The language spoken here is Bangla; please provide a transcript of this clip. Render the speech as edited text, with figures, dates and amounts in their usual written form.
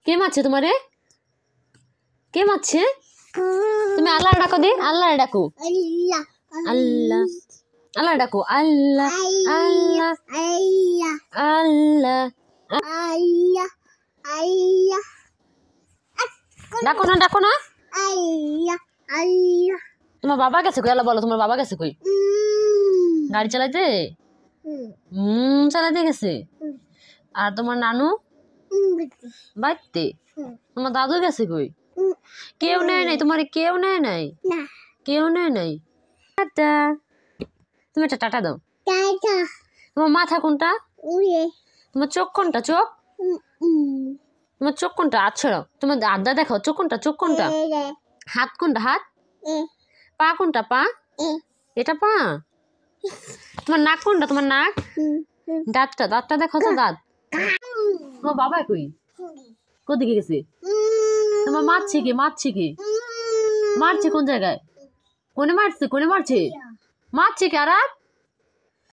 কে মারছে তোমারে? কে মারছে? তুমি আল্লাহ ডাকো দি, আল্লাহ ডাকো, আল্লাহ আল্লাহ ডাকো, আল্লাহ আল্লাহ আল্লাহ। ডাকো না, ডাকো না। তোমার বাবা গেছে কই? আল্লাহ বলো, তোমার বাবা গেছে কই? গাড়ি চালাইতে? চালাইতে গেছে। আর তোমার নানু বাইতে? তোমার দাদু গেছে কই? কেউ নেয় নাই তোমার? কেউ নেয় নাই? কেউ নেয় নাই। টাটা। তুমি একটা টাটা দাও। তোমার মাথা কোনটা? তোমার চোখ কোনটা? চোখ তোমার চোখ কোনটা? আচ্ছা তোমার আড্ডা দেখাও। চোখ কোনটা? চোখ কোনটা? হাত কোনটা? হাত। পা কোনটা? পা। এটা পা। তোমার নাক কোনটা? তোমার নাক। দাঁতটা, দাঁতটা দেখাও তো, দাঁত। তোমার বাবা কই? কোদিকে গেছে? তোমার মারছে কি? মারছে কি? মারছে কোন জায়গায়? কোনে মারছে? কোনে মারছে? মারছে কি? আর